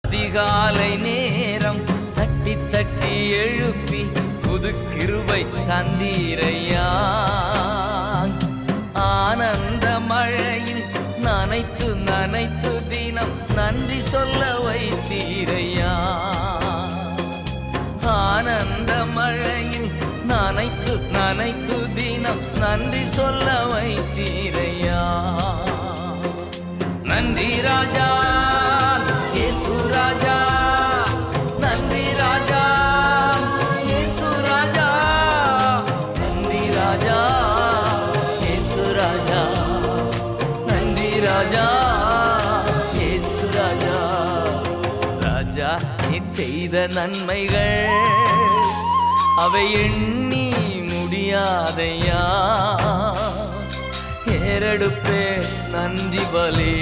அதிகாலை நேரம் தட்டி தட்டி எழுப்பி புது கிருபை தந்தீரையா. ஆனந்த மழையில் நனைத்து நனைத்து தினம் நன்றி சொல்ல வைத்தீரையா. ஆனந்த மழையில் நனைத்து நனைத்து தினம் நன்றி சொல்ல வைத்தீரையா. நன்றி ராஜா இயேசு ராஜா, நன்றி ராஜா இயேசு ராஜா, நன்றி ராஜா இயேசு ராஜா, நன்றி ராஜா இயேசு ராஜா. ராஜா நீர் செய்த நன்மைகள் அவை எண்ணி முடியாதையா. ஏறெடுப்பே நன்றி பலே.